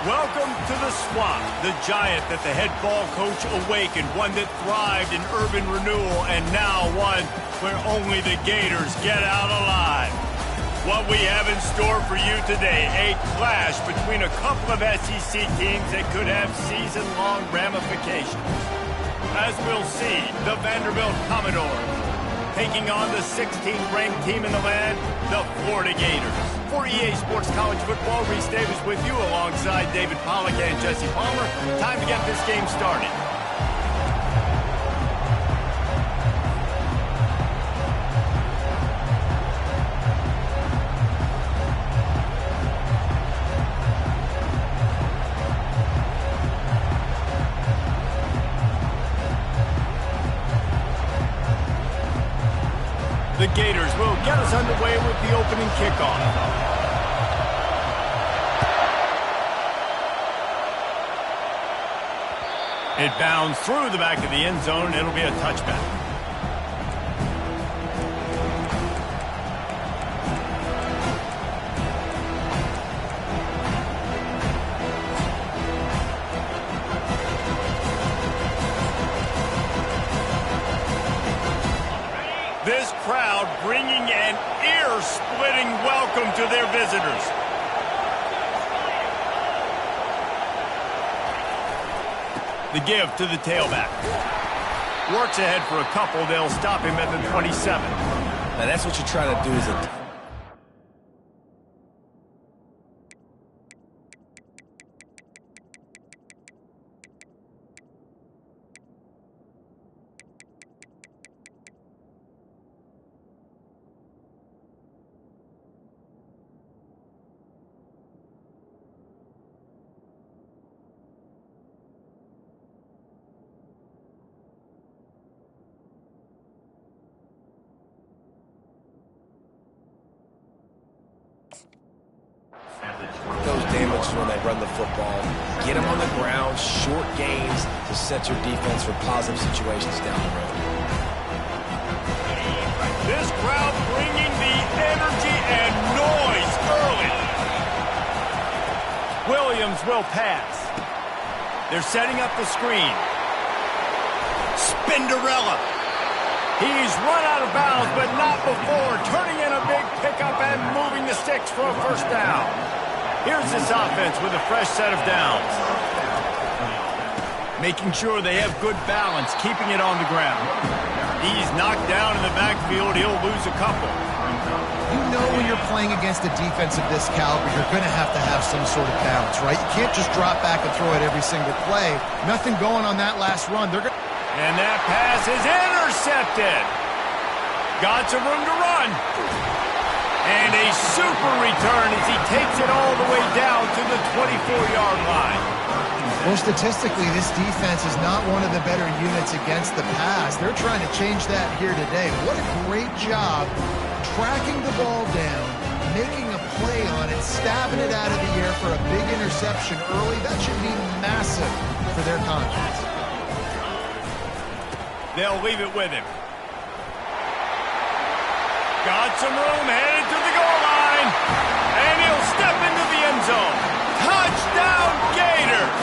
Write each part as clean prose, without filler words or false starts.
Welcome to the Swamp, the giant that the head ball coach awakened, one that thrived in urban renewal, and now one where only the Gators get out alive. What we have in store for you today, a clash between a couple of SEC teams that could have season-long ramifications. As we'll see, the Vanderbilt Commodores taking on the 16th ranked team in the land, the Florida Gators. For EA Sports College Football, Reese Davis with you alongside David Pollack and Jesse Palmer. Time to get this game started. The Gators will get us underway with the opening kickoff. It bounds through the back of the end zone. It'll be a touchback. This crowd bringing an ear-splitting welcome to their visitors. The give to the tailback. Works ahead for a couple. They'll stop him at the 27. Now that's what you try to do is a... Those damage when they run the football. Get them on the ground, short gains to set your defense for positive situations down the road. This crowd bringing the energy and noise early. Williams will pass. They're setting up the screen. Spinderella. He's run out of bounds, but not before. Turning in a big pickup and moving the sticks for a first down. Here's this offense with a fresh set of downs. Making sure they have good balance, keeping it on the ground. He's knocked down in the backfield. He'll lose a couple. You know when you're playing against a defense of this caliber, you're going to have some sort of balance, right? You can't just drop back and throw it every single play. Nothing going on that last run. And that pass is intercepted. Got some room to run. And a super return as he takes it all the way down to the 24-yard line. Well, statistically, this defense is not one of the better units against the pass. They're trying to change that here today. What a great job tracking the ball down, making a play on it, stabbing it out of the air for a big interception early. That should be massive for their confidence. They'll leave it with him. Got some room, headed to the goal line. And he'll step into the end zone. Touchdown, Gators!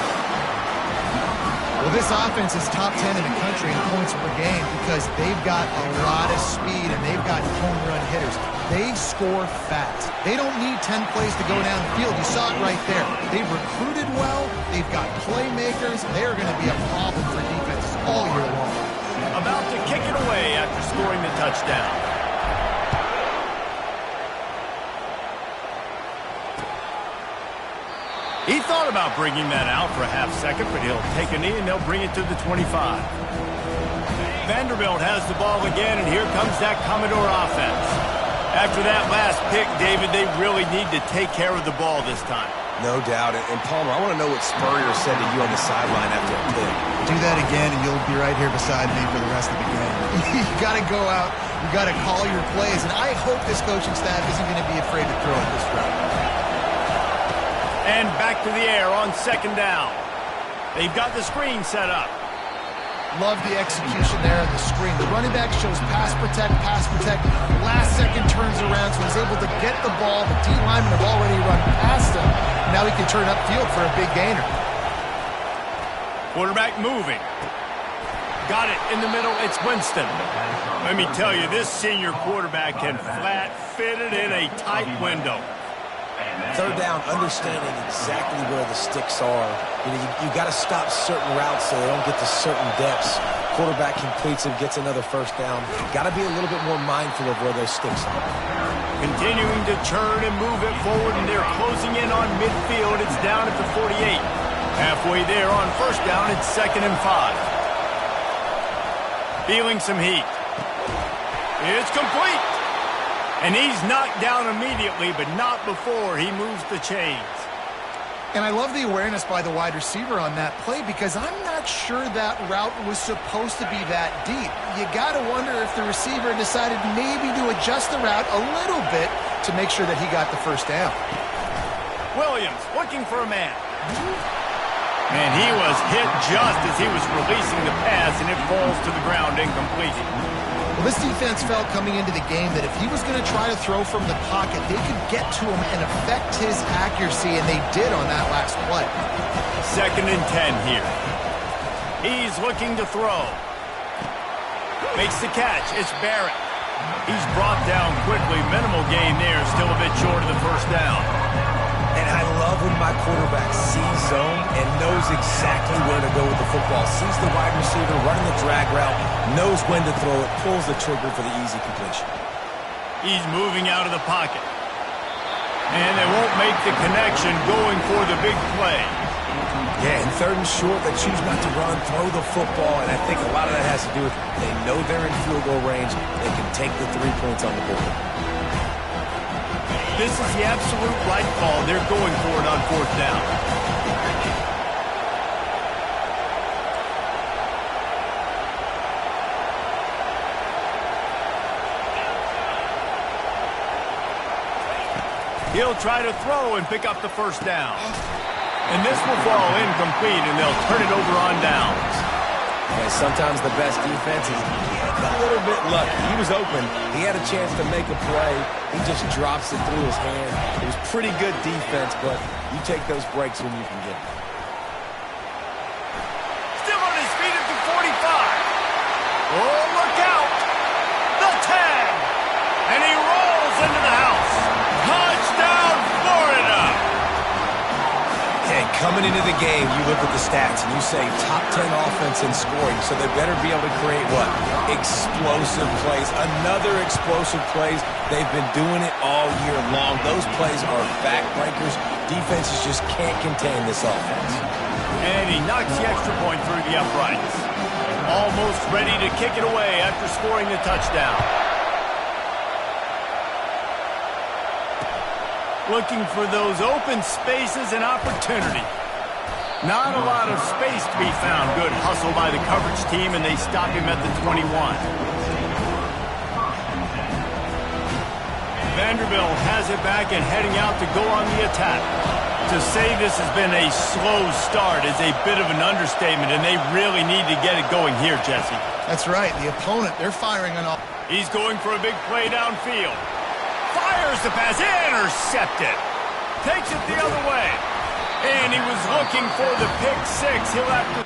Well, this offense is top 10 in the country in points per game because they've got a lot of speed and they've got home run hitters. They score fast. They don't need 10 plays to go down the field. You saw it right there. They've recruited well. They've got playmakers. They are going to be a problem for defenses all year long. About to kick it away after scoring the touchdown. He thought about bringing that out for a half second, but he'll take a knee and they'll bring it to the 25. Vanderbilt has the ball again, and here comes that Commodore offense. After that last pick, David, they really need to take care of the ball this time. No doubt. And Palmer, I want to know what Spurrier said to you on the sideline after a pick. Do that again, and you'll be right here beside me for the rest of the game. You got to go out. You got to call your plays, and I hope this coaching staff isn't going to be afraid to throw it this route. And back to the air on second down. They've got the screen set up. Love the execution there on the screen. The running back shows pass protect. Last second turns around, so he's able to get the ball. The D linemen have already run past him. Now he can turn upfield for a big gainer. Quarterback moving. Got it in the middle. It's Winston. Let me tell you, this senior quarterback can flat fit it in a tight window. Third down, understanding exactly where the sticks are. You got to stop certain routes so they don't get to certain depths. Quarterback completes it, gets another first down. Got to be a little bit more mindful of where those sticks are. Continuing to turn and move it forward, and they're closing in on midfield. It's down at the 48. Halfway there on first down, it's 2nd and 5. Feeling some heat. It's complete. And he's knocked down immediately, but not before he moves the chains. And I love the awareness by the wide receiver on that play because I'm not sure that route was supposed to be that deep. You got to wonder if the receiver decided maybe to adjust the route a little bit to make sure that he got the first down. Williams looking for a man. And he was hit just as he was releasing the pass, and it falls to the ground incomplete. Well, this defense felt coming into the game that if he was going to try to throw from the pocket, they could get to him and affect his accuracy, and they did on that last play. 2nd and 10 here. He's looking to throw. Makes the catch. It's Barrett. He's brought down quickly. Minimal gain there. Still a bit short of the first down. And I love when my quarterback sees zone and knows exactly where to go with the football. Sees the wide receiver running the drag route, knows when to throw it, pulls the trigger for the easy completion. He's moving out of the pocket. And they won't make the connection going for the big play. Yeah, and 3rd and short, they choose not to run, throw the football, and I think a lot of that has to do with they know they're in field goal range. They can take the 3 points on the board. This is the absolute right call. They're going for it on 4th down. He'll try to throw and pick up the first down. And this will fall incomplete, and they'll turn it over on downs. And sometimes the best defense is a little bit lucky. He was open. He had a chance to make a play. He just drops it through his hand. It was pretty good defense, but you take those breaks when you can get them. Still on his feet at the 45. Oh, look out. The 10. And he rolls into the house. Touchdown, Florida. And coming into the game, you look at the stats and you say top 10 offense in scoring, so they better be able to create what? Explosive plays. Another explosive plays. They've been doing it all year long. Those plays are backbreakers. Defenses just can't contain this offense. And he knocks the extra point through the uprights. Almost ready to kick it away after scoring the touchdown. Looking for those open spaces and opportunity. Not a lot of space to be found. Good hustle by the coverage team, and they stop him at the 21. Vanderbilt has it back and heading out to go on the attack. To say this has been a slow start is a bit of an understatement, and they really need to get it going here, Jesse. That's right. The opponent, they're firing on all. He's going for a big play downfield. Fires the pass, intercepted. Takes it the other way. And he was looking for the pick six. He'll have to...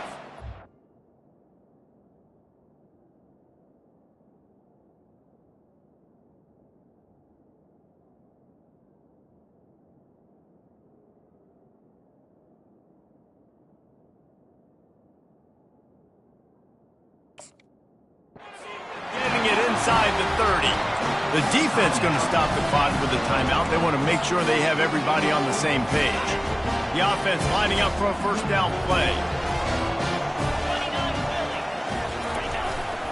Getting it inside the 30. The defense going to stop the clock with a timeout. They want to make sure they have everybody on the same page. The offense lining up for a first down play.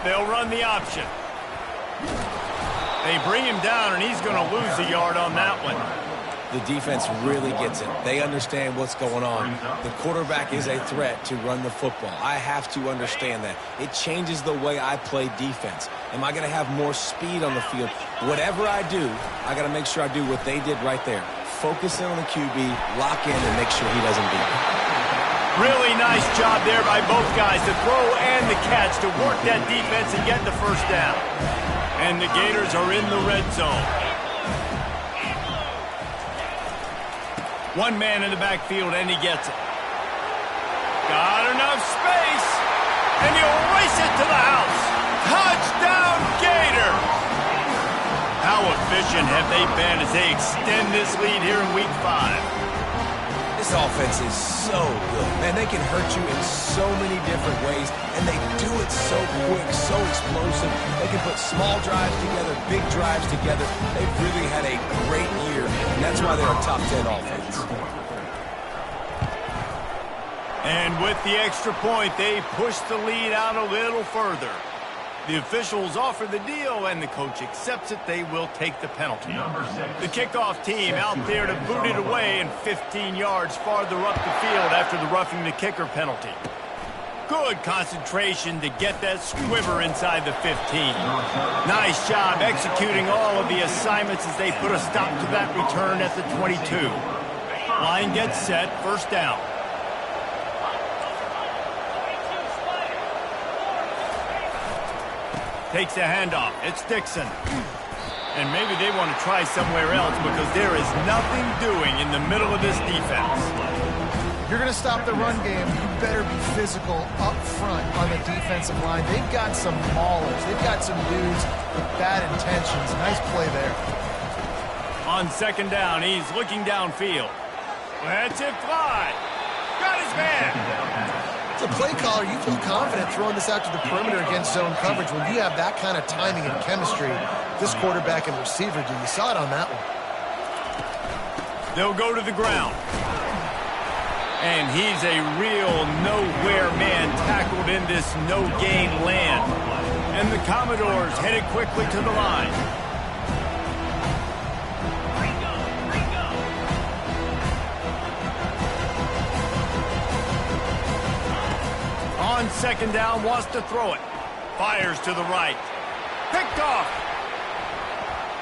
They'll run the option. They bring him down, and he's going to lose a yard on that one. The defense really gets it. They understand what's going on. The quarterback is a threat to run the football. I have to understand that. It changes the way I play defense. Am I going to have more speed on the field? Whatever I do, I got to make sure I do what they did right there. Focus in on the QB, lock in, and make sure he doesn't beat me. Really nice job there by both guys, the throw and the catch, to work that defense and get the first down. And the Gators are in the red zone. One man in the backfield, and he gets it. Got enough space, and he'll race it to the house. Touchdown, Gator! How efficient have they been as they extend this lead here in Week 5? This offense is so good. Man, they can hurt you in so many different ways, and they do it so quick, so explosive. They can put small drives together, big drives together. They've really had a great year, and that's why they're a top 10 offense. And with the extra point, they push the lead out a little further. The officials offer the deal, and the coach accepts it. They will take the penalty. The kickoff team out there to boot it away and 15 yards farther up the field after the roughing the kicker penalty. Good concentration to get that squiver inside the 15. Nice job executing all of the assignments as they put a stop to that return at the 22. Line gets set, first down. Takes a handoff. It's Dixon. And maybe they want to try somewhere else because there is nothing doing in the middle of this defense. If you're going to stop the run game, you better be physical up front on the defensive line. They've got some maulers. They've got some dudes with bad intentions. Nice play there. On second down, he's looking downfield. Let's it fly. Got his man. As a play caller, you feel confident throwing this out to the perimeter against zone coverage when you have that kind of timing and chemistry. This quarterback and receiver, do you saw it on that one? They'll go to the ground. And he's a real nowhere man tackled in this no-gain land. And the Commodores headed quickly to the line. On second down, wants to throw it. Fires to the right. Picked off.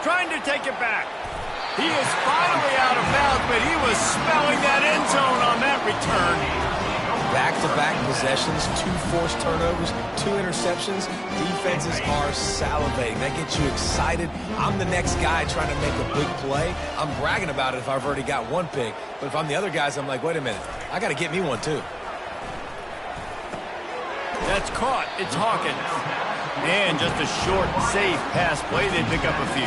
Trying to take it back. He is finally out of bounds, but he was smelling that end zone on that return. Back-to-back possessions, 2 forced turnovers, 2 interceptions. Defenses are salivating. That gets you excited. I'm the next guy trying to make a big play. I'm bragging about it if I've already got one pick. But if I'm the other guys, I'm like, wait a minute. I got to get me one, too. That's caught. It's Hawkins. And just a short, safe pass play. They pick up a few.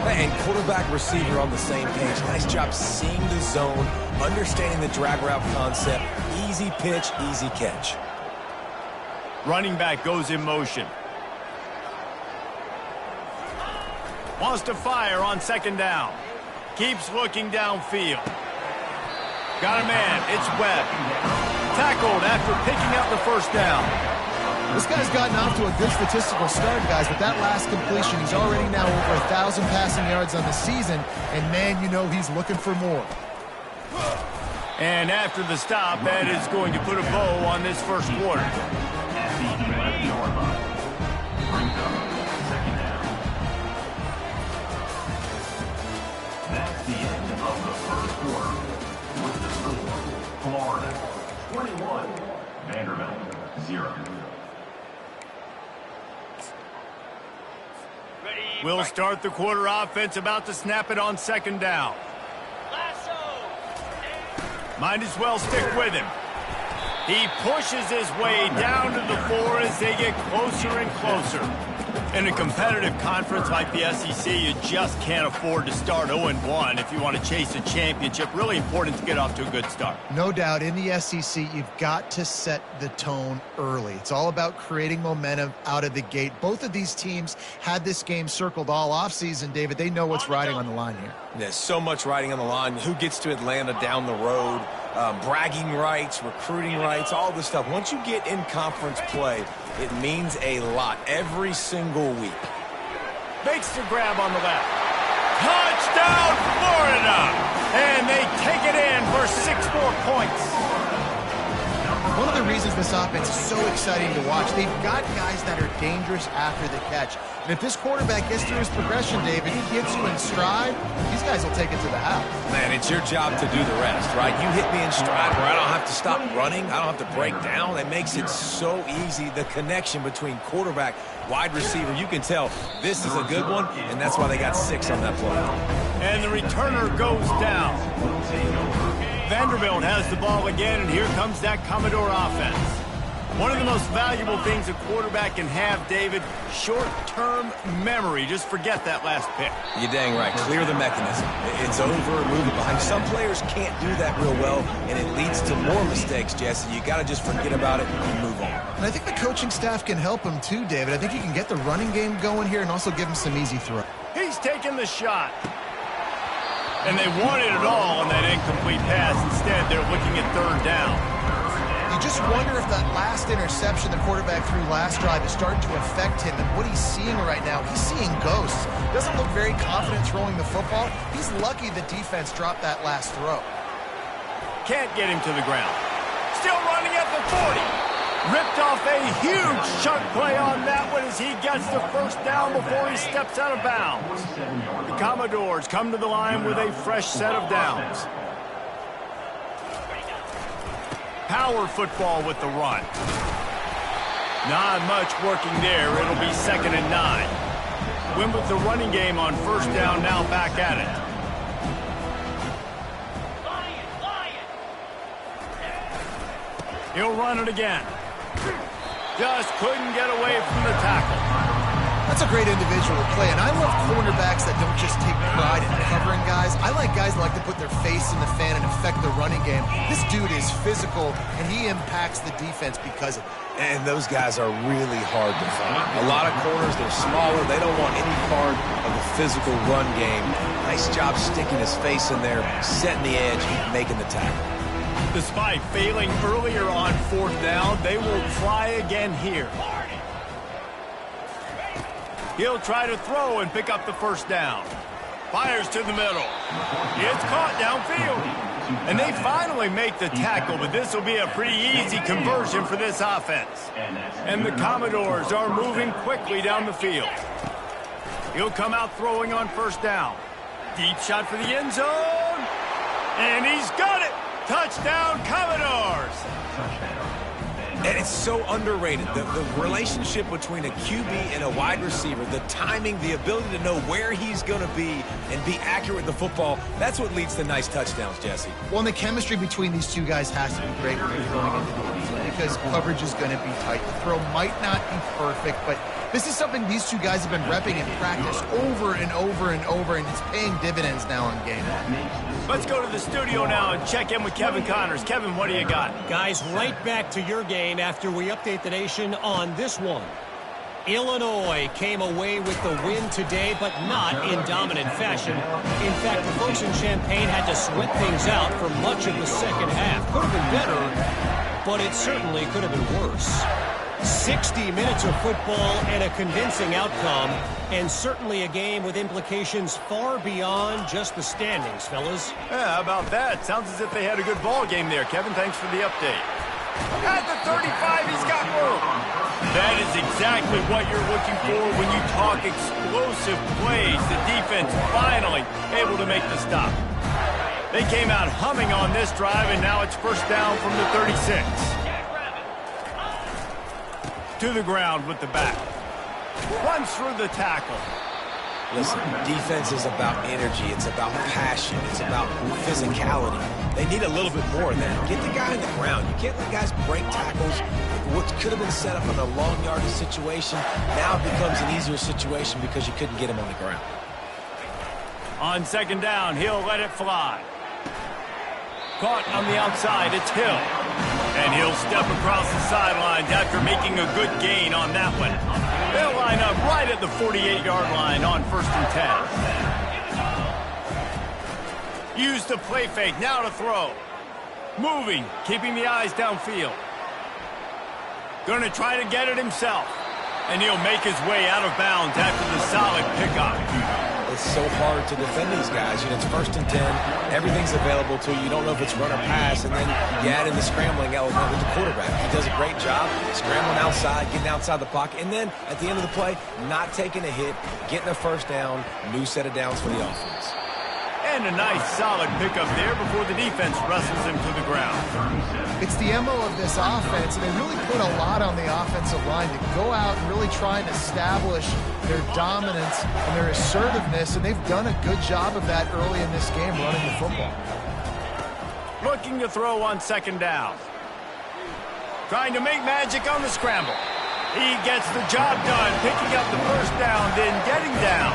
And quarterback receiver on the same page. Nice job seeing the zone, understanding the drag route concept. Easy pitch, easy catch. Running back goes in motion. Wants to fire on second down. Keeps looking downfield. Got a man. It's Webb. Tackled after picking up the first down. This guy's gotten off to a good statistical start, guys, but that last completion, he's already now over 1,000 passing yards on the season, and man, you know he's looking for more. And after the stop, that is going to put a bow on this first quarter. That's the end of the first quarter. With the score, Florida 21, Vanderbilt 0. We'll start the quarter offense, about to snap it on second down. Might as well stick with him. He pushes his way down to the 4 as they get closer and closer. In a competitive conference like the SEC, you just can't afford to start 0-1 if you want to chase a championship. Really important to get off to a good start. No doubt, in the SEC, you've got to set the tone early. It's all about creating momentum out of the gate. Both of these teams had this game circled all offseason, David. They know what's riding on the line here. There's so much riding on the line. Who gets to Atlanta down the road? Bragging rights, recruiting rights, all this stuff. Once you get in conference play, it means a lot every single week. Makes the grab on the left. Touchdown, Florida! And they take it in for 6 more points. One of the reasons this offense is so exciting to watch, they've got guys that are dangerous after the catch. And if this quarterback gets through his progression, David, he gets you in stride, these guys will take it to the house. Man, it's your job to do the rest, right? You hit me in stride where I don't have to stop running. I don't have to break down. It makes it so easy. The connection between quarterback, wide receiver, you can tell this is a good one, and that's why they got 6 on that play. And the returner goes down. Vanderbilt has the ball again, and here comes that Commodore offense. One of the most valuable things a quarterback can have, David, short-term memory. Just forget that last pick. You're dang right. Clear the mechanism. It's over, move it behind. Some players can't do that real well, and it leads to more mistakes, Jesse. You got to just forget about it and move on. And I think the coaching staff can help him too, David. I think he can get the running game going here and also give him some easy throw. He's taking the shot. And they wanted it all on that incomplete pass. Instead, they're looking at 3rd down. You just wonder if that last interception the quarterback threw last drive is starting to affect him and what he's seeing right now. He's seeing ghosts. Doesn't look very confident throwing the football. He's lucky the defense dropped that last throw. Can't get him to the ground. Still running at the 40. Ripped off a huge chunk play on that one as he gets the 1st down before he steps out of bounds. The Commodores come to the line with a fresh set of downs. Power football with the run. Not much working there. It'll be 2nd and 9. Win with the running game on 1st down, now back at it. He'll run it again. Just couldn't get away from the tackle. That's a great individual play, and I love cornerbacks that don't just take pride in covering guys. I like guys that like to put their face in the fan and affect the running game. This dude is physical, and he impacts the defense because of it. And those guys are really hard to find. A lot of corners, they're smaller. They don't want any part of a physical run game. Nice job sticking his face in there, setting the edge, making the tackle. Despite failing earlier on 4th down, they will try again here. He'll try to throw and pick up the 1st down. Fires to the middle. It's caught downfield. And they finally make the tackle, but this will be a pretty easy conversion for this offense. And the Commodores are moving quickly down the field. He'll come out throwing on 1st down. Deep shot for the end zone. And he's got it. Touchdown, Commodores! And it's so underrated. The relationship between a QB and a wide receiver, the timing, the ability to know where he's going to be and be accurate with the football, that's what leads to nice touchdowns, Jesse. Well, and the chemistry between these two guys has to be great when you're going into the game because coverage is going to be tight. The throw might not be perfect, but this is something these two guys have been repping in practice over and over and over, and it's paying dividends now on game day. Let's go to the studio now and check in with Kevin Connors. Kevin, what do you got? Guys, right back to your game after we update the nation on this one. Illinois came away with the win today, but not in dominant fashion. In fact, the folks in Champaign had to sweat things out for much of the 2nd half. Could have been better, but it certainly could have been worse. 60 minutes of football and a convincing outcome, and certainly a game with implications far beyond just the standings, fellas. Yeah, how about that? Sounds as if they had a good ball game there. Kevin, thanks for the update. At the 35, he's got room. That is exactly what you're looking for when you talk explosive plays. The defense finally able to make the stop. They came out humming on this drive, and now it's 1st down from the 36. To the ground with the back. Runs through the tackle. Listen, defense is about energy. It's about passion. It's about physicality. They need a little bit more of that. Get the guy in the ground. You can't let guys break tackles. What could have been set up in a long yardage situation now becomes an easier situation because you couldn't get him on the ground. On 2nd down, he'll let it fly. Caught on the outside, it's Hill. And he'll step across the sidelines after making a good gain on that one. They'll line up right at the 48-yard line on 1st and 10. Use the play fake, now to throw. Moving, keeping the eyes downfield. Going to try to get it himself. And he'll make his way out of bounds after the solid pickup. it's so hard to defend these guys. You know, it's 1st and 10. Everything's available to you. You don't know if it's run or pass, and then you add in the scrambling element with the quarterback. He does a great job scrambling outside, getting outside the pocket, and then at the end of the play, not taking a hit, getting a first down, new set of downs for the offense. And a nice solid pickup there before the defense wrestles him to the ground. It's the MO of this offense, and they really put a lot on the offensive line to go out and really try and establish their dominance and their assertiveness, and they've done a good job of that early in this game running the football. Looking to throw on 2nd down. Trying to make magic on the scramble. He gets the job done, picking up the first down, then getting down.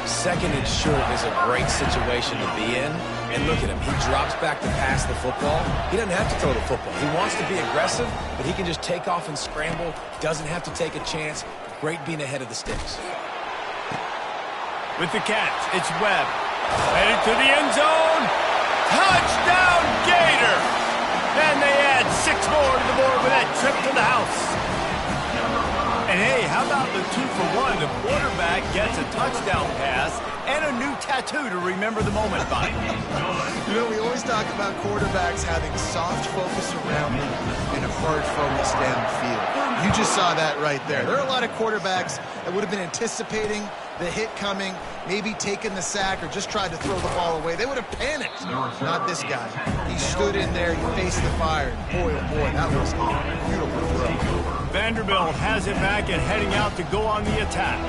2nd and short is a great situation to be in. And look at him. He drops back to pass the football. He doesn't have to throw the football. He wants to be aggressive, but he can just take off and scramble. Doesn't have to take a chance. Great being ahead of the sticks. With the catch, it's Webb. Headed to the end zone. Touchdown, Gator! And they add 6 more to the board with that trip to the house. And hey, how about the 2-for-1? The quarterback gets a touchdown pass and a new tattoo to remember the moment by. You know, we always talk about quarterbacks having soft focus around them and a hard focus downfield. You just saw that right there. There are a lot of quarterbacks that would have been anticipating the hit coming, maybe taking the sack, or just tried to throw the ball away. They would have panicked. Not this guy. He stood in there, he faced the fire. Boy, oh boy, that was a beautiful throw. Vanderbilt has it back and heading out to go on the attack.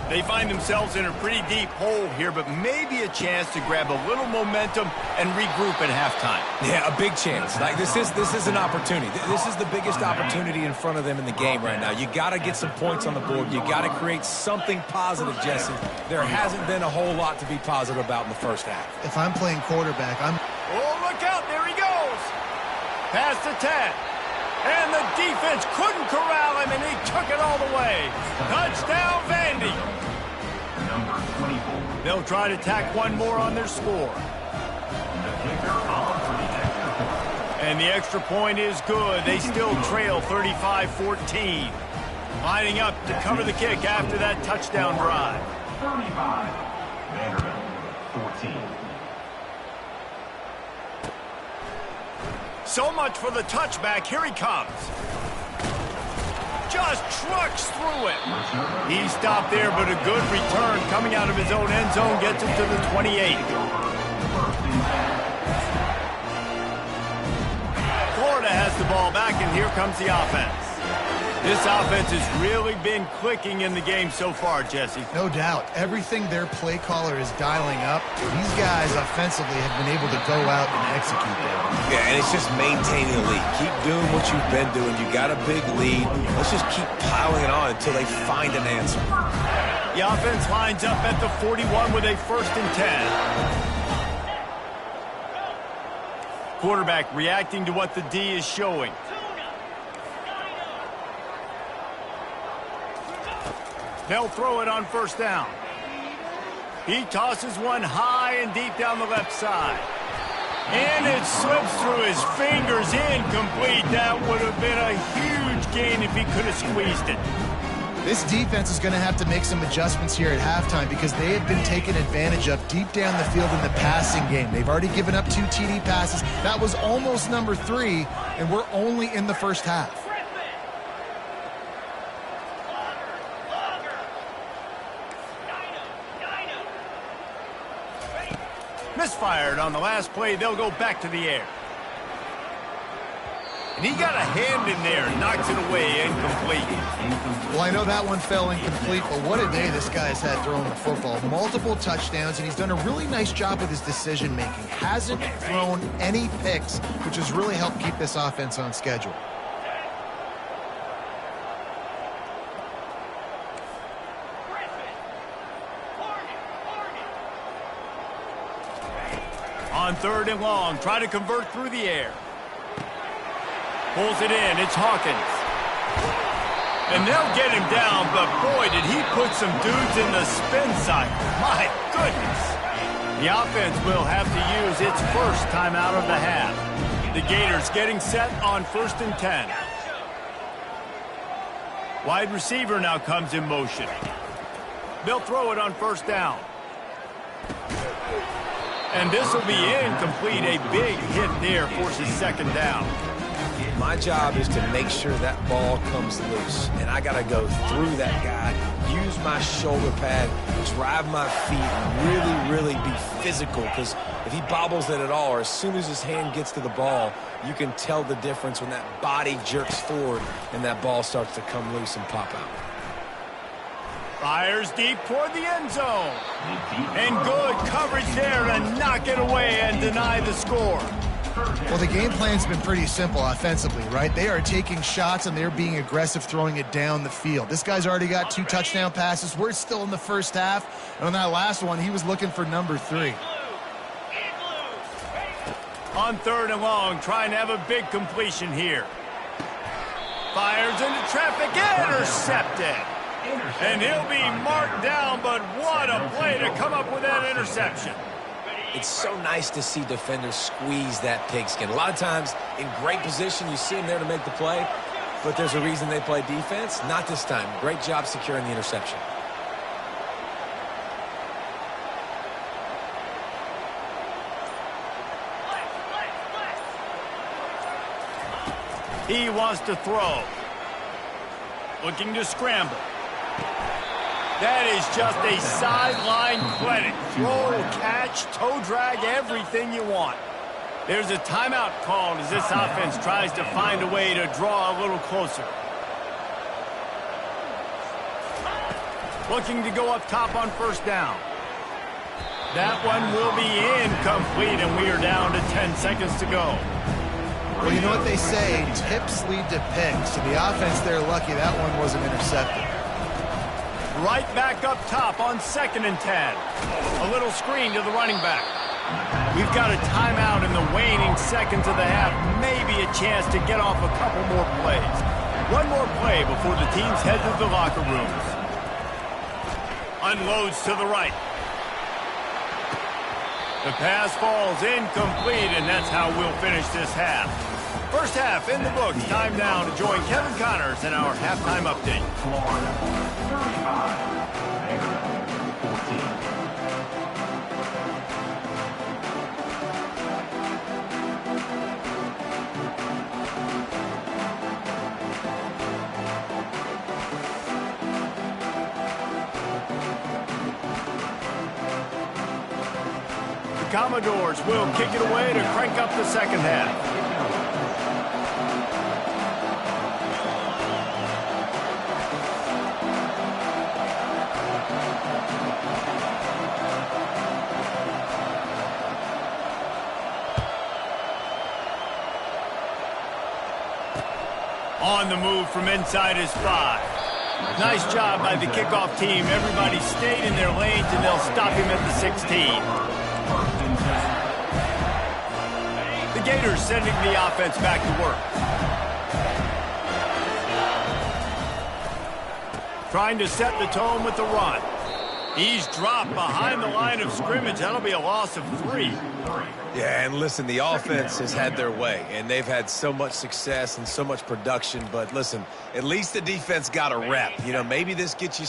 They find themselves in a pretty deep hole here, but maybe a chance to grab a little momentum and regroup at halftime. Yeah, a big chance. Like this is an opportunity. This is the biggest opportunity in front of them in the game right now. You got to get some points on the board. You got to create something positive, Jesse. There hasn't been a whole lot to be positive about in the first half. If I'm playing quarterback, Oh, look out. There he goes. Past the 10. And the defense couldn't corral him, and he took it all the way. Touchdown, Vandy. They'll try to tack one more on their score. And the extra point is good. They still trail 35-14. Lining up to cover the kick after that touchdown drive. 35. Vanderbilt, 14. So much for the touchback. Here he comes. Just trucks through it. He stopped there, but a good return coming out of his own end zone gets him to the 28. Florida has the ball back, and here comes the offense. This offense has really been clicking in the game so far, Jesse. no doubt, everything their play caller is dialing up, these guys offensively have been able to go out and execute that. Yeah, and it's just maintaining the lead. Keep doing what you've been doing. You got a big lead. Let's just keep piling it on until they find an answer. The offense lines up at the 41 with a 1st and 10. Quarterback reacting to what the D is showing. They'll throw it on 1st down. He tosses one high and deep down the left side. And it slips through his fingers, incomplete. That would have been a huge gain if he could have squeezed it. This defense is going to have to make some adjustments here at halftime because they have been taken advantage of deep down the field in the passing game. They've already given up 2 TD passes. That was almost number 3, and we're only in the first half. Misfired on the last play. They'll go back to the air. And he got a hand in there and knocks it away, incomplete. Well, I know that one fell incomplete, but what a day this guy's had throwing the football. Multiple touchdowns, and he's done a really nice job with his decision-making. Hasn't thrown any picks, which has really helped keep this offense on schedule. On 3rd and long, try to convert through the air. Pulls it in. It's Hawkins. And they'll get him down, but boy, did he put some dudes in the spin cycle. My goodness. The offense will have to use its first timeout of the half. The Gators getting set on 1st and 10. Wide receiver now comes in motion. They'll throw it on first down. And this will be incomplete. A big hit there forces second down. My job is to make sure that ball comes loose. And I got to go through that guy, use my shoulder pad, drive my feet, really be physical. Because if he bobbles it at all, or as soon as his hand gets to the ball, you can tell the difference when that body jerks forward and that ball starts to come loose and pop out. Fires deep toward the end zone. And good coverage there to knock it away and deny the score. Well, the game plan's been pretty simple offensively, right? They are taking shots and they're being aggressive, throwing it down the field. This guy's already got 2 touchdown passes. We're still in the first half. And on that last one, he was looking for number 3. On 3rd and long, trying to have a big completion here. Fires into traffic, intercepted. And he'll be marked down, but what a play to come up with that interception. It's so nice to see defenders squeeze that pigskin. A lot of times, in great position, you see them there to make the play, but there's a reason they play defense. Not this time. Great job securing the interception. He wants to throw. Looking to scramble. That is just a sideline clinic. Throw, catch, toe drag, everything you want. There's a timeout called as this offense tries to find a way to draw a little closer. Looking to go up top on first down. That one will be incomplete, and we are down to 10 seconds to go. Well, you know what they say, tips lead to picks. So the offense, they're lucky that one wasn't intercepted. Right back up top on 2nd and 10. A little screen to the running back. We've got a timeout in the waning seconds of the half. Maybe a chance to get off a couple more plays. One more play before the teams head to the locker rooms. Unloads to the right. The pass falls incomplete, and that's how we'll finish this half. First half in the books. Time now to join Kevin Connors in our halftime update. Florida, 35, Vanderbilt, 14. The Commodores will kick it away to crank up the second half. On the move from inside his 5. Nice job by the kickoff team. Everybody stayed in their lanes, and they'll stop him at the 16. The Gators sending the offense back to work. Trying to set the tone with the run. He's dropped behind the line of scrimmage. That'll be a loss of 3. Yeah, and listen, the offense has had their way, and they've had so much success and so much production. But listen, at least the defense got a rep. You know, maybe this gets you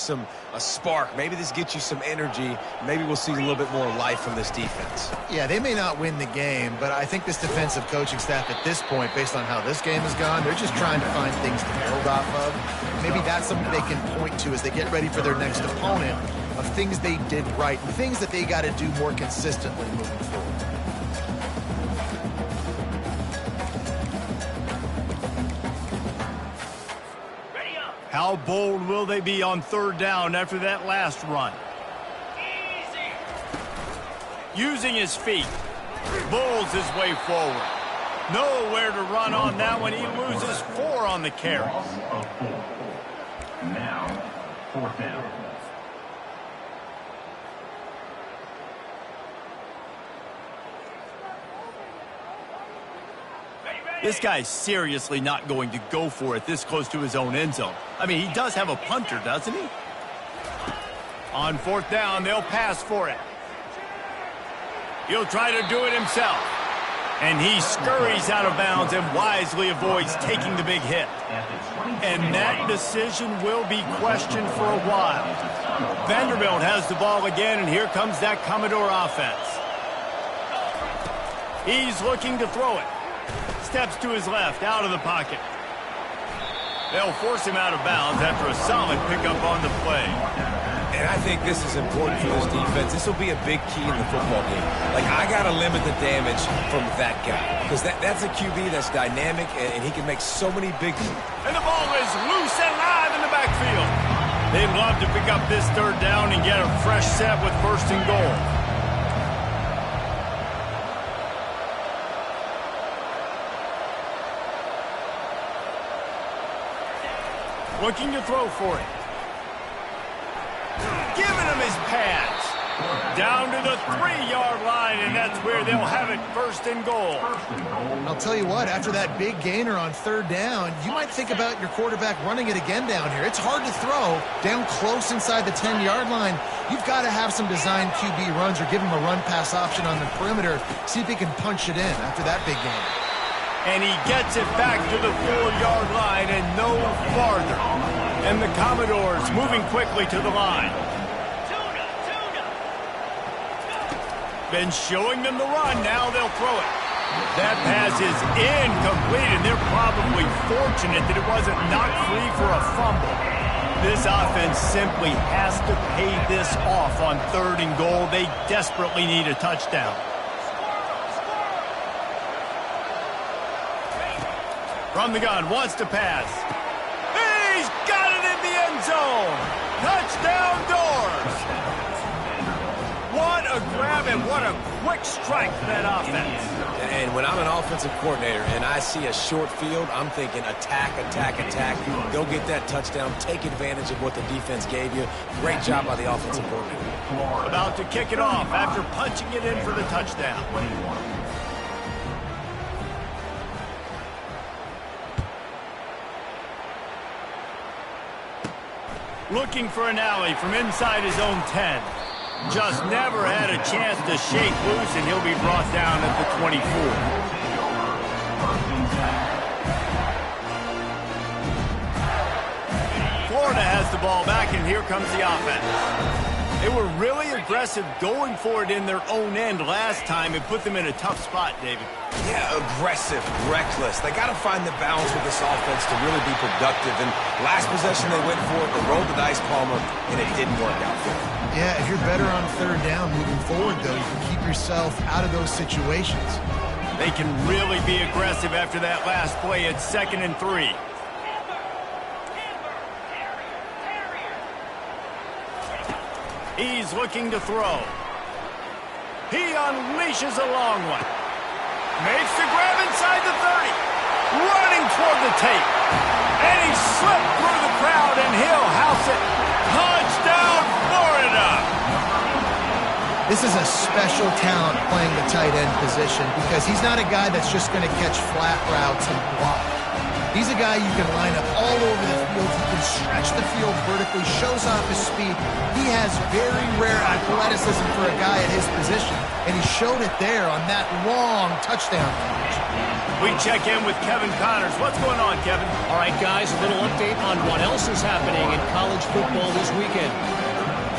a spark. Maybe this gets you some energy. Maybe we'll see a little bit more life from this defense. Yeah, they may not win the game, but I think this defensive coaching staff at this point, based on how this game has gone, they're just trying to find things to build off of. Maybe that's something they can point to as they get ready for their next opponent, of things they did right and things that they got to do more consistently moving forward. How bold will they be on 3rd down after that last run? Using his feet, bulls his way forward. Nowhere to run on that one. He loses 4 on the carry. Loss of 4. Now, 4th down. This guy's seriously not going to go for it this close to his own end zone. I mean, he does have a punter, doesn't he? On 4th down, they'll pass for it. He'll try to do it himself. And he scurries out of bounds and wisely avoids taking the big hit. And that decision will be questioned for a while. Vanderbilt has the ball again, and here comes that Commodore offense. He's looking to throw it. Steps to his left, out of the pocket. They'll force him out of bounds after a solid pickup on the play. And I think this is important for this defense. This will be a big key in the football game. Like, I got to limit the damage from that guy. Because that's a QB that's dynamic, and he can make so many big... And the ball is loose and live in the backfield. They'd love to pick up this third down and get a fresh set with first and goal. Looking to throw for it. Giving him his pads. Down to the 3-yard line, and that's where they'll have it first and goal. I'll tell you what, after that big gainer on third down, you might think about your quarterback running it again down here. It's hard to throw down close inside the 10-yard line. You've got to have some designed QB runs or give him a run-pass option on the perimeter. See if he can punch it in after that big gainer. And he gets it back to the 4-yard line and no farther. And the Commodores moving quickly to the line. Been showing them the run, now they'll throw it. That pass is incomplete, and they're probably fortunate that it wasn't knocked free for a fumble. This offense simply has to pay this off on third and goal. They desperately need a touchdown. From the gun, wants to pass. He's got it in the end zone. Touchdown Doors. What a grab and what a quick strike for that offense. And when I'm an offensive coordinator and I see a short field, I'm thinking attack, attack, attack. Go get that touchdown. Take advantage of what the defense gave you. Great job by the offensive coordinator. About to kick it off after punching it in for the touchdown. Looking for an alley from inside his own 10. Just never had a chance to shake loose, and he'll be brought down at the 24. Florida has the ball back, and here comes the offense. They were really aggressive going for it in their own end last time. It put them in a tough spot, David. Yeah, aggressive, reckless. They got to find the balance with this offense to really be productive. And last possession they went for it, they rolled the dice, Palmer, and it didn't work out for them. Yeah, if you're better on third down moving forward, though, you can keep yourself out of those situations. They can really be aggressive after that last play at 2nd and 3. He's looking to throw. He unleashes a long one. Makes the grab inside the 30. Running toward the tape. And he slipped through the crowd, and he'll house it. Touchdown, Florida! This is a special talent playing the tight end position because he's not a guy that's just going to catch flat routes and block. He's a guy you can line up all over the field. He can stretch the field vertically, shows off his speed. He has very rare athleticism for a guy at his position, and he showed it there on that long touchdown catch. We check in with Kevin Connors. What's going on, Kevin? All right, guys, a little update on what else is happening in college football this weekend.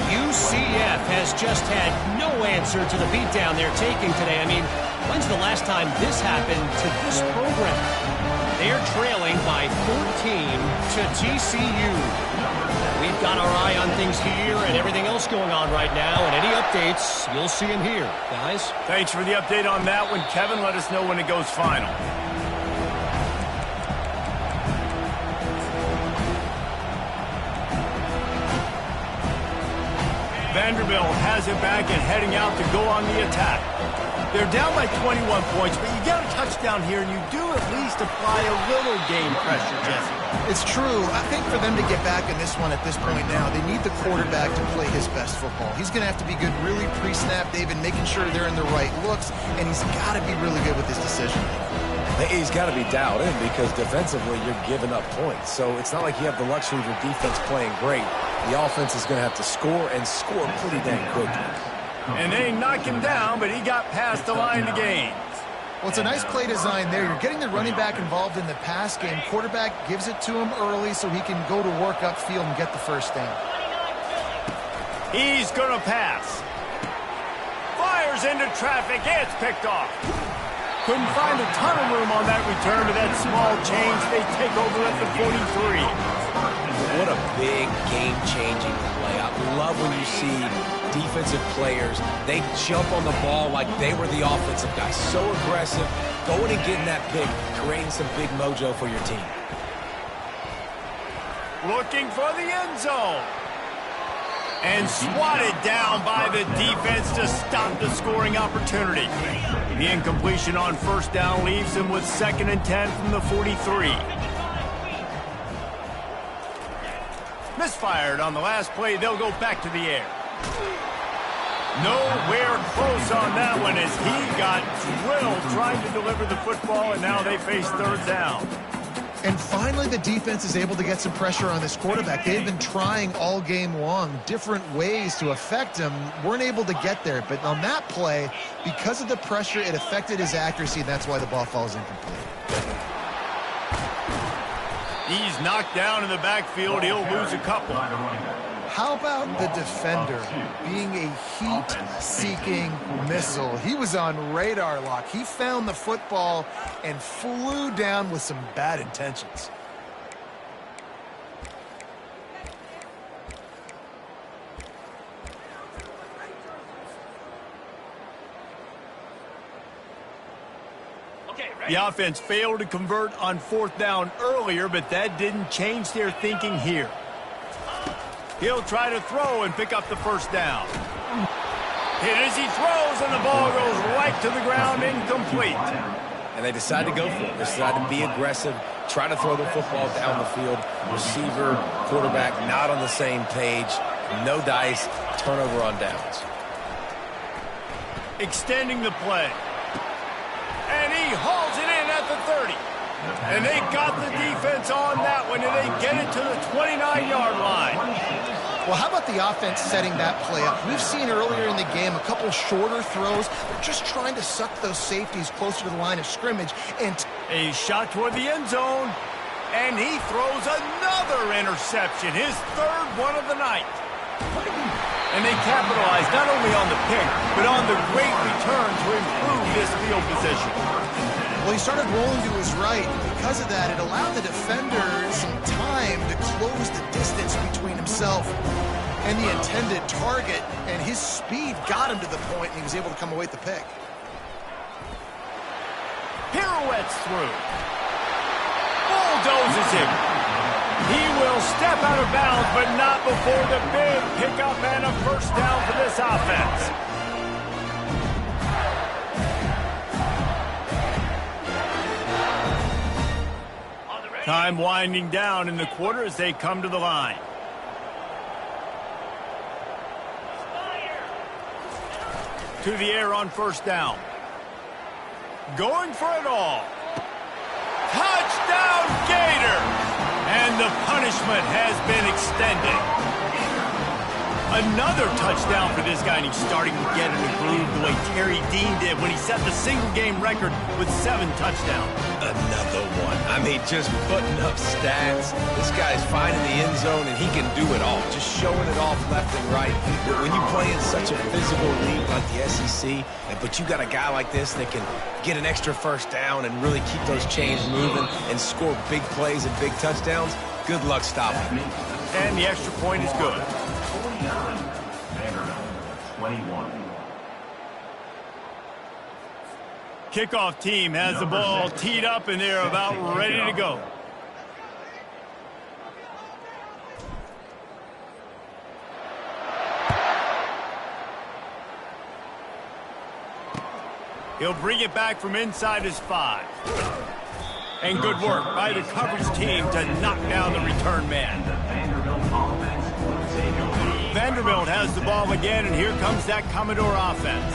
UCF has just had no answer to the beatdown they're taking today. I mean, when's the last time this happened to this program? They're trailing by 14 to TCU. We've got our eye on things here and everything else going on right now, and any updates, you'll see them here. Guys? Thanks for the update on that one, Kevin. Let us know when it goes final. Vanderbilt has it back and heading out to go on the attack. They're down by 21 points, but you get a touchdown here, and you do at least apply a little game pressure, Jesse. It's true. I think for them to get back in this one at this point now, they need the quarterback to play his best football. He's going to have to be good really pre-snap, David, making sure they're in the right looks, and he's got to be really good with his decision. He's got to be dialed in because defensively you're giving up points. So it's not like you have the luxury of your defense playing great. The offense is going to have to score and score pretty dang quickly. And they knock him down, but he got past the line to gain. Well, it's a nice play design there. You're getting the running back involved in the pass game. Quarterback gives it to him early so he can go to work upfield and get the first down. He's going to pass. Fires into traffic. It's picked off. Couldn't find a ton of room on that return to that small change. They take over at the 43. What a big game-changing play. I love when you see defensive players, they jump on the ball like they were the offensive guys. So aggressive, going and getting that pick, creating some big mojo for your team. Looking for the end zone. And swatted down by the defense to stop the scoring opportunity. The incompletion on first down leaves him with 2nd and 10 from the 43. Misfired on the last play. They'll go back to the air. Nowhere close on that one as he got drilled trying to deliver the football, and now they face 3rd down. And finally, the defense is able to get some pressure on this quarterback. They've been trying all game long different ways to affect him. Weren't able to get there. But on that play, because of the pressure, it affected his accuracy, and that's why the ball falls incomplete. He's knocked down in the backfield. He'll lose a couple. How about the defender being a heat-seeking missile? He was on radar lock. He found the football and flew down with some bad intentions. The offense failed to convert on 4th down earlier, but that didn't change their thinking here. He'll try to throw and pick up the first down. Hit as he throws, and the ball goes right to the ground, incomplete. And they decide to go for it. They decide to be aggressive, try to throw the football down the field. Receiver, quarterback, not on the same page. No dice, turnover on downs. Extending the play. And he hauls it in at the 30. And they got the defense on that one, and they get it to the 29-yard line. Well, how about the offense setting that play up? We've seen earlier in the game a couple shorter throws. They're just trying to suck those safeties closer to the line of scrimmage. And a shot toward the end zone, and he throws another interception, his 3rd one of the night. And they capitalize not only on the pick, but on the great return to improve this field position. Well, he started rolling to his right, and because of that, it allowed the defender some time to close the distance between himself and the intended target, and his speed got him to the point, and he was able to come away with the pick. Pirouettes through. Bulldozes him. He will step out of bounds, but not before the big pickup and a first down for this offense. Time winding down in the quarter as they come to the line. To the air on first down. Going for it all. Touchdown, Gators! And the punishment has been extended. Another touchdown for this guy, and he's starting to get in the groove the way Terry Dean did when he set the single-game record with 7 touchdowns. Another one. I mean, just putting up stats. This guy's finding the end zone, and he can do it all. Just showing it off left and right. But when you play in such a physical league like the SEC, but you got a guy like this that can get an extra first down and really keep those chains moving and score big plays and big touchdowns, good luck stopping him. And the extra point is good. 21. Kickoff team has the ball teed up, and they're about ready to go. He'll bring it back from inside his 5. And good work by the coverage team to knock down the return man. Vanderbilt has the ball again, and here comes that Commodore offense.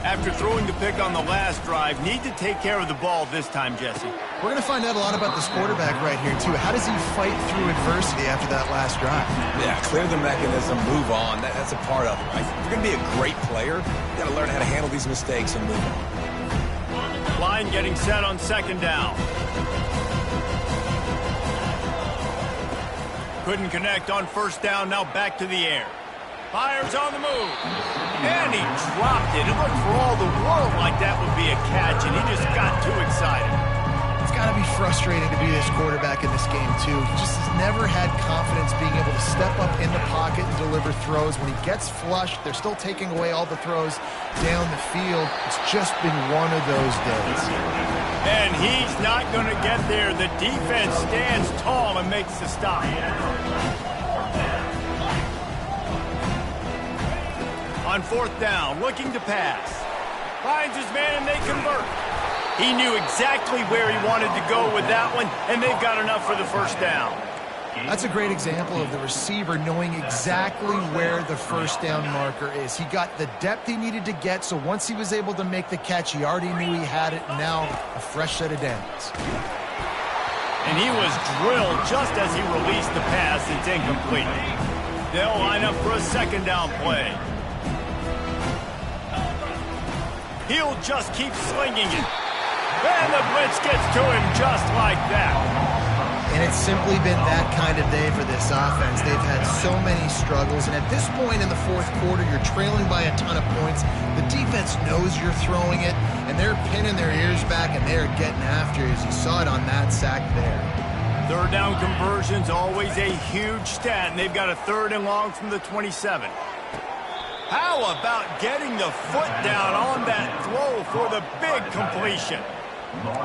After throwing the pick on the last drive, need to take care of the ball this time, Jesse. We're going to find out a lot about this quarterback right here, too. How does he fight through adversity after that last drive? Yeah, clear the mechanism, move on. That's a part of it, right? If you're going to be a great player, you got to learn how to handle these mistakes and move on. Line getting set on second down. Couldn't connect on first down, now back to the air. Fires on the move. And he dropped it. It looked for all the world like that would be a catch, and he just got too excited. It's got to be frustrating to be this quarterback in this game, too. He just has never had confidence being able to step up in the pocket and deliver throws. When he gets flushed, they're still taking away all the throws down the field. It's just been one of those days. And he's not going to get there. The defense stands tall and makes the stop. On fourth down, looking to pass. Finds his man and they convert. He knew exactly where he wanted to go with that one, and they've got enough for the first down. That's a great example of the receiver knowing exactly where the first down marker is. He got the depth he needed to get, so once he was able to make the catch, he already knew he had it. Now, a fresh set of downs. And he was drilled just as he released the pass. It's incomplete. They'll line up for a second down play. He'll just keep slinging it. And the blitz gets to him just like that. And it's simply been that kind of day for this offense. They've had so many struggles, and at this point in the fourth quarter, you're trailing by a ton of points. The defense knows you're throwing it, and they're pinning their ears back, and they're getting after you, as you saw it on that sack there. Third down conversion's always a huge stat, and they've got a third and long from the 27. How about getting the foot down on that throw for the big completion?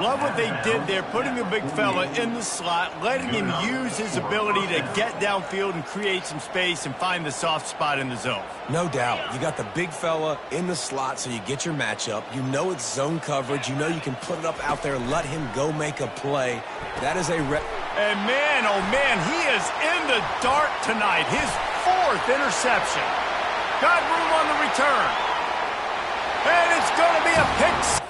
Love what they did there, putting the big fella in the slot, letting him use his ability to get downfield and create some space and find the soft spot in the zone. No doubt. You got the big fella in the slot, so you get your matchup. You know it's zone coverage. You know you can put it up out there, let him go make a play. That is a And man, oh man, he is in the dark tonight. His fourth interception. Got room on the return. And it's going to be a pick.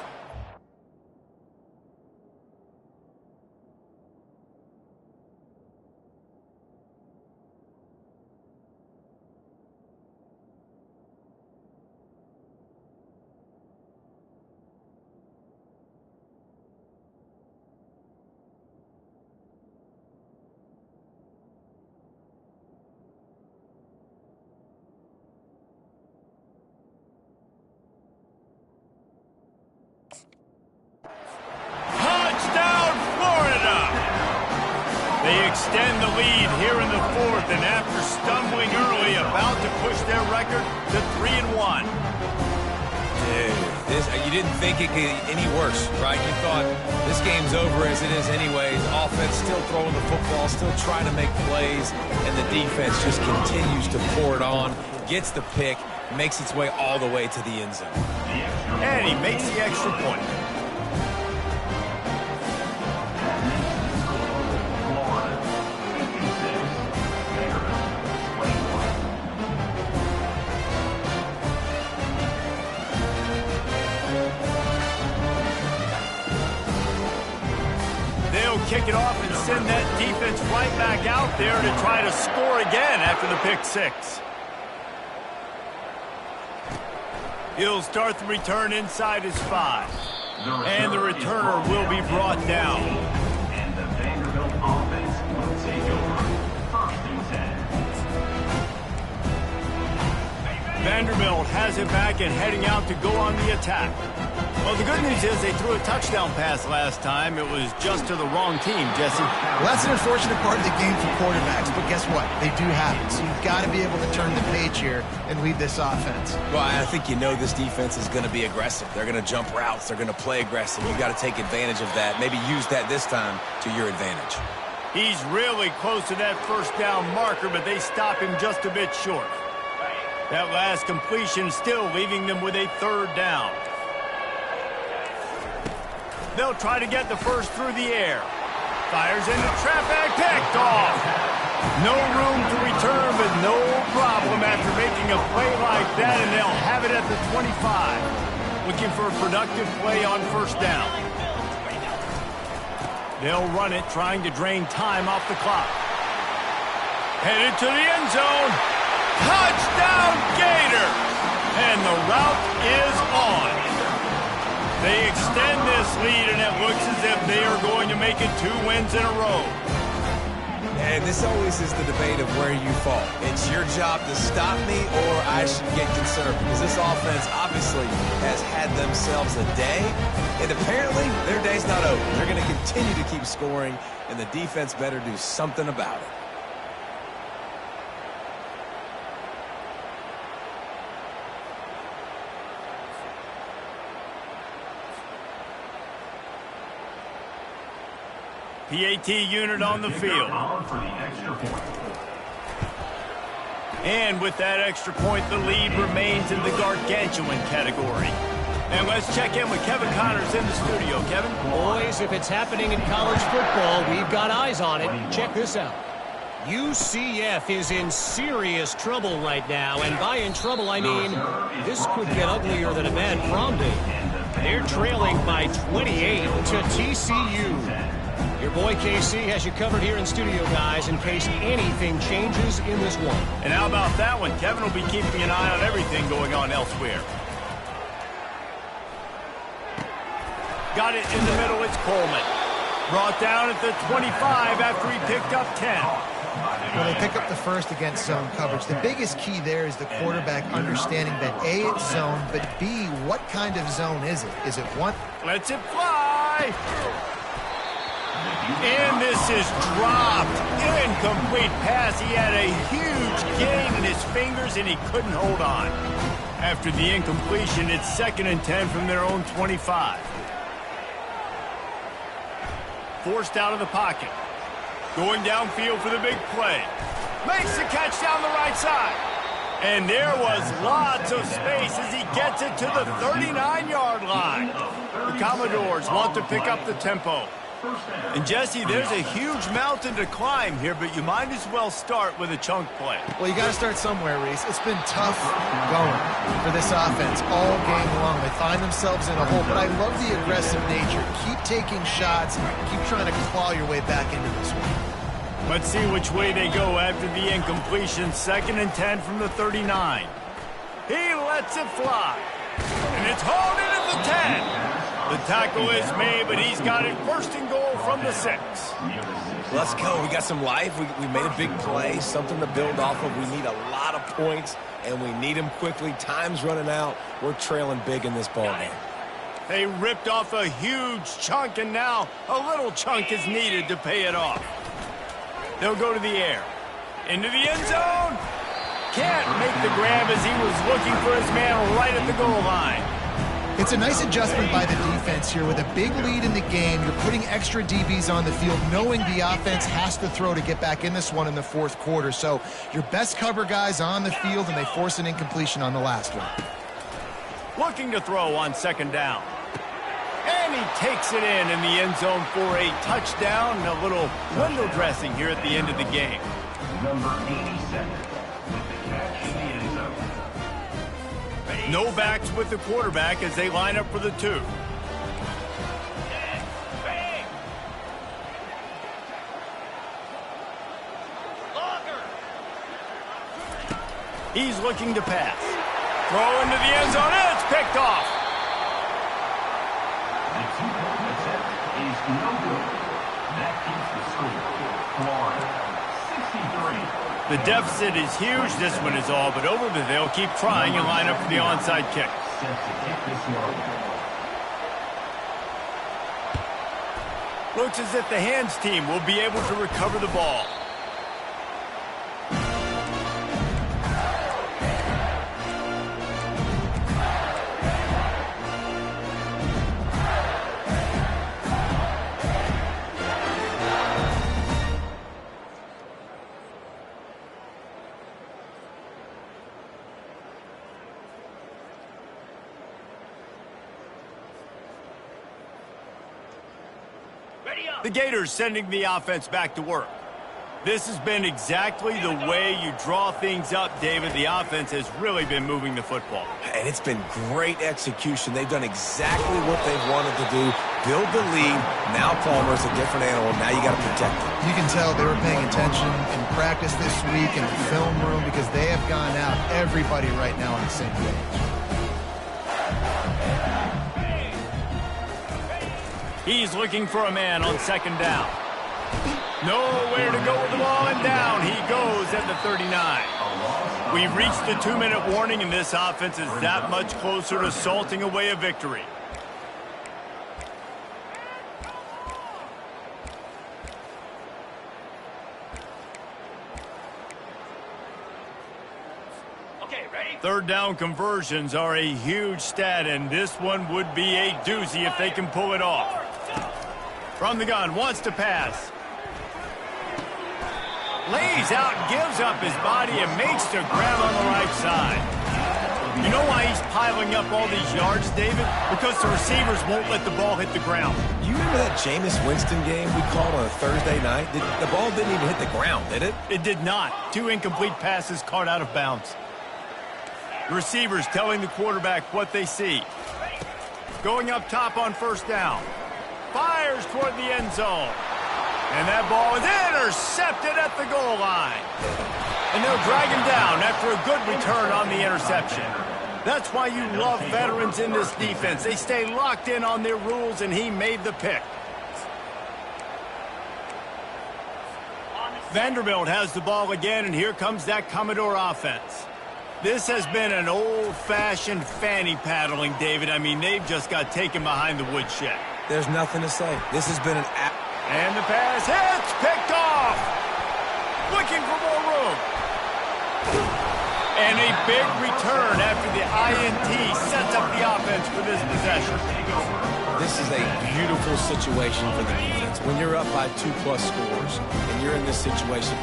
Extend the lead here in the fourth, and after stumbling early, about to push their record to 3-1. Dude, you didn't think it could get any worse, right? You thought this game's over as it is anyways. Offense still throwing the football, still trying to make plays, and the defense just continues to pour it on, gets the pick, makes its way all the way to the end zone. And he makes the extra point. Kick it off and send that defense right back out there to try to score again after the pick six. He'll start the return inside his 5. And the returner will be brought down. And the Vanderbilt offense will take over. First and 10. Vanderbilt has it back and heading out to go on the attack. Well, the good news is they threw a touchdown pass last time. It was just to the wrong team, Jesse. Well, that's an unfortunate part of the game for quarterbacks, but guess what? They do happen, so you've got to be able to turn the page here and lead this offense. Well, I think you know this defense is going to be aggressive. They're going to jump routes. They're going to play aggressive. You've got to take advantage of that. Maybe use that this time to your advantage. He's really close to that first down marker, but they stop him just a bit short. That last completion still leaving them with a third down. They'll try to get the first through the air. Fires into traffic, picked off. No room to return, but no problem after making a play like that, and they'll have it at the 25. Looking for a productive play on first down. They'll run it, trying to drain time off the clock. Headed to the end zone. Touchdown, Gators! And the route is on. They extend this lead, and it looks as if they are going to make it 2 wins in a row. And this always is the debate of where you fall. It's your job to stop me, or I should get concerned, because this offense obviously has had themselves a day, and apparently their day's not over. They're going to continue to keep scoring, and the defense better do something about it. PAT unit on the field. And with that extra point, the lead remains in the gargantuan category. And let's check in with Kevin Connors in the studio. Kevin? Boys, if it's happening in college football, we've got eyes on it. Check this out. UCF is in serious trouble right now, and by in trouble, I mean this could get uglier than a bad prom date. They're trailing by 28 to TCU. Your boy KC has you covered here in studio, guys, in case anything changes in this one. And how about that one? Kevin will be keeping an eye on everything going on elsewhere. Got it in the middle, it's Coleman. Brought down at the 25 after he picked up 10. Well, they pick up the first against zone coverage. The biggest key there is the quarterback understanding that A, it's zone, but B, what kind of zone is it? Is it one? Lets it fly. And this is dropped. Incomplete pass. He had a huge gain in his fingers, and he couldn't hold on. After the incompletion, it's 2nd and 10 from their own 25. Forced out of the pocket. Going downfield for the big play. Makes the catch down the right side. And there was lots of space as he gets it to the 39-yard line. The Commodores want to pick up the tempo. And, Jesse, there's a huge mountain to climb here, but you might as well start with a chunk play. Well, you got to start somewhere, Reese. It's been tough going for this offense all game long. They find themselves in a hole, but I love the aggressive nature. Keep taking shots. Keep trying to claw your way back into this one. Let's see which way they go after the incompletion. 2nd and 10 from the 39. He lets it fly. And it's hauled in at the 10. The tackle is made, but he's got it 1st and goal from the 6. Let's go. We got some life. We made a big play, something to build off of. We need a lot of points, and we need them quickly. Time's running out. We're trailing big in this ballgame. They ripped off a huge chunk, and now a little chunk is needed to pay it off. They'll go to the air. Into the end zone. Can't make the grab as he was looking for his man right at the goal line. It's a nice adjustment by the defense here. With a big lead in the game, you're putting extra DBs on the field, knowing the offense has to throw to get back in this one in the 4th quarter. So your best cover guys on the field, and they force an incompletion on the last one. Looking to throw on 2nd down. And he takes it in the end zone for a touchdown and a little window dressing here at the end of the game. Number 87 with the catch in the end zone. No backs with the quarterback as they line up for the 2. He's looking to pass. Throw into the end zone, and it's picked off. The 2-point attempt is no good. That keeps the score. Florida, 63. The deficit is huge. This one is all but over, but they'll keep trying and line up for the onside kick. Set to kick this one. Looks as if the hands team will be able to recover the ball. The Gators sending the offense back to work. This has been exactly the way you draw things up, David. The offense has really been moving the football. And it's been great execution. They've done exactly what they've wanted to do. Build the lead. Now Palmer's a different animal. Now you got to protect him. You can tell they were paying attention in practice this week in the film room, because they have gone out, everybody right now on the same page. He's looking for a man on second down. Nowhere to go with the ball, and down he goes at the 39. We've reached the 2-minute warning, and this offense is that much closer to salting away a victory. Third down conversions are a huge stat, and this one would be a doozy if they can pull it off. From the gun, wants to pass. Lays out, gives up his body, and makes the grab on the right side. You know why he's piling up all these yards, David? Because the receivers won't let the ball hit the ground. You remember that Jameis Winston game we called on a Thursday night? The ball didn't even hit the ground, did it? It did not. 2 incomplete passes caught out of bounds. The receivers telling the quarterback what they see. Going up top on first down. Fires toward the end zone. And that ball is intercepted at the goal line. And they'll drag him down after a good return on the interception. That's why you love veterans in this defense. They stay locked in on their rules, and he made the pick. Vanderbilt has the ball again, and here comes that Commodore offense. This has been an old-fashioned fanny paddling, David. I mean, they've just got taken behind the woodshed. There's nothing to say. This has been an... And the pass hits, picked off. Looking for more room. And a big return after the INT sets up the offense for this possession. This is a beautiful situation for the defense. When you're up by 2+ scores and you're in this situation,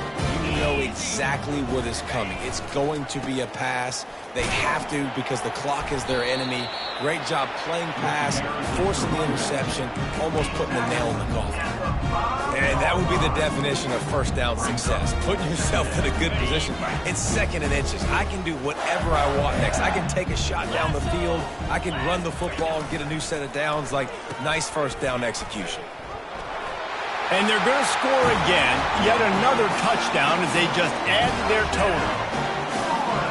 you know exactly what is coming. It's going to be a pass. They have to because the clock is their enemy. Great job playing pass, forcing the interception, almost putting the nail in the coffin. And that would be the definition of first down success. Putting yourself in a good position. It's 2nd and inches. I can do whatever I want next. I can take a shot down the field. I can run the football and get a new set of downs. Like, nice first down execution. And they're going to score again. Yet another touchdown as they just add to their total.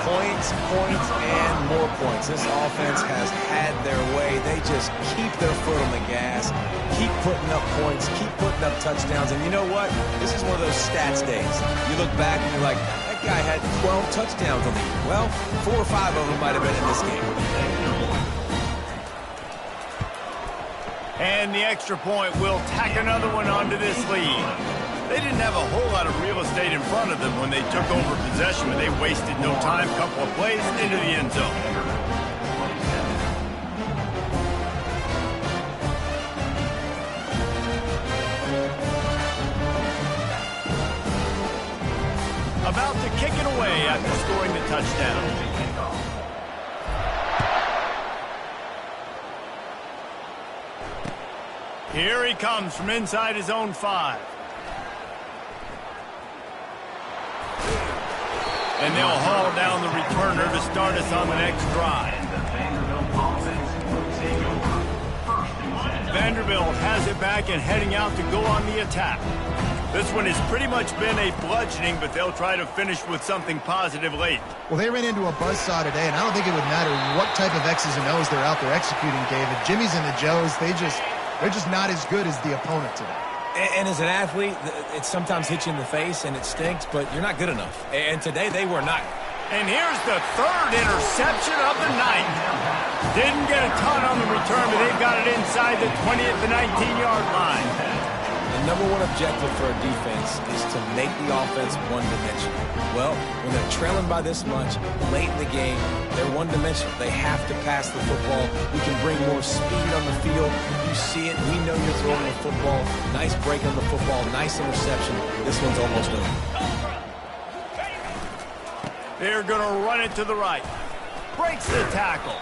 Points, and more points. This offense has had their way. They just keep their foot on the gas, keep putting up points, keep putting up touchdowns. And you know what? This is one of those stats days. You look back and you're like, that guy had 12 touchdowns on the year. Well, 4 or 5 of them might have been in this game. And the extra point will tack another one onto this lead. They didn't have a whole lot of real estate in front of them when they took over possession, but they wasted no time. Couple of plays into the end zone. About to kick it away after scoring the touchdown. Here he comes from inside his own 5. And they'll haul down the returner to start us on the next drive. Vanderbilt has it back and heading out to go on the attack. This one has pretty much been a bludgeoning, but they'll try to finish with something positive late. Well, they ran into a buzzsaw today, and I don't think it would matter what type of X's and O's they're out there executing, David. Jimmy's and the Joes, they're just not as good as the opponent today. And as an athlete, it sometimes hits you in the face and it stinks, but you're not good enough. And today they were not. And here's the 3rd interception of the night. Didn't get a ton on the return, but they've got it inside the 20 at the 19-yard line. The number one objective for a defense is to make the offense one-dimensional. Well, when they're trailing by this much, late in the game, they're one-dimensional. They have to pass the football. We can bring more speed on the field. You see it. We know you're throwing the football. Nice break on the football. Nice interception. This one's almost over. They're going to run it to the right. Breaks the tackle.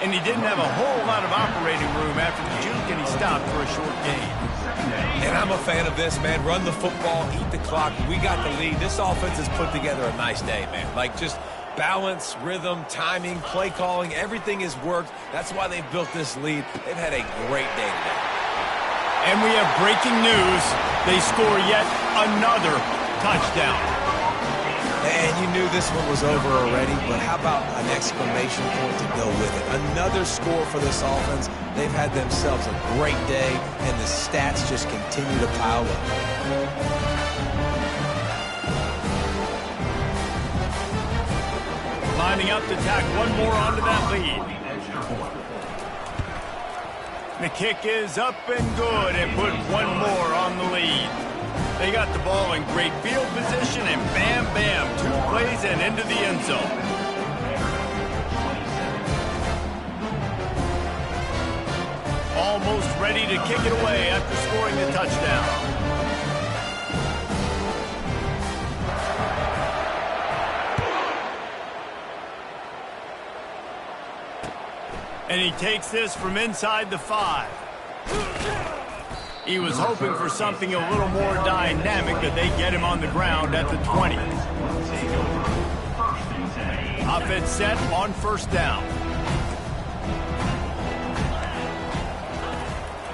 And he didn't have a whole lot of operating room after the juke, and he stopped for a short gain. And I'm a fan of this, man. Run the football, eat the clock. We got the lead. This offense has put together a nice day, man. Like, just balance, rhythm, timing, play calling, everything has worked. That's why they've built this lead. They've had a great day today. And we have breaking news. They score yet another touchdown. And you knew this one was over already, but how about an exclamation point to go with it? Another score for this offense. They've had themselves a great day, and the stats just continue to pile up. Lining up to tack one more onto that lead. The kick is up and good and put one more on the lead. They got the ball in great field position, and bam, bam, 2 plays and into the end zone. Almost ready to kick it away after scoring the touchdown. And he takes this from inside the 5. He was hoping for something a little more dynamic, but they get him on the ground at the 20. Offense set on first down.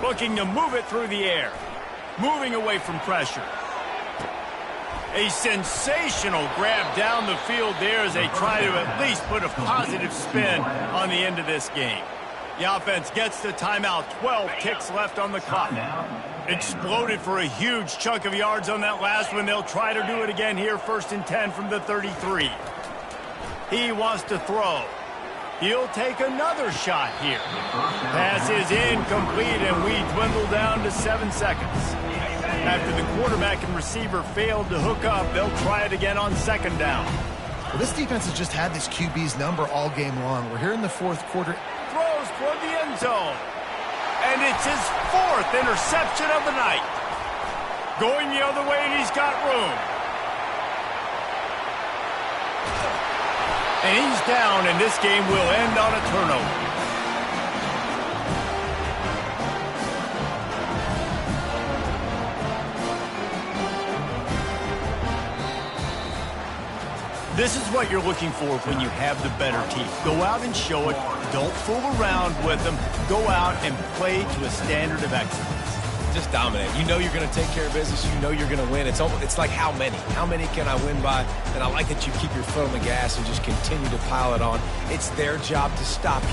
Looking to move it through the air. Moving away from pressure. A sensational grab down the field there as they try to at least put a positive spin on the end of this game. The offense gets the timeout. 12 ticks left on the clock. Exploded for a huge chunk of yards on that last one. They'll try to do it again here. 1st and 10 from the 33. He wants to throw. He'll take another shot here. Pass is incomplete, and we dwindle down to 7 seconds. After the quarterback and receiver failed to hook up, they'll try it again on 2nd down. Well, this defense has just had this QB's number all game long. We're here in the 4th quarter. Throws toward the end zone. And it's his 4th interception of the night. Going the other way, and he's got room. And he's down, and this game will end on a turnover. This is what you're looking for when you have the better team. Go out and show it. Don't fool around with them. Go out and play to a standard of excellence. Just dominate. You know you're going to take care of business. You know you're going to win. It's like how many? How many can I win by? And I like that you keep your foot on the gas and just continue to pile it on. It's their job to stop you.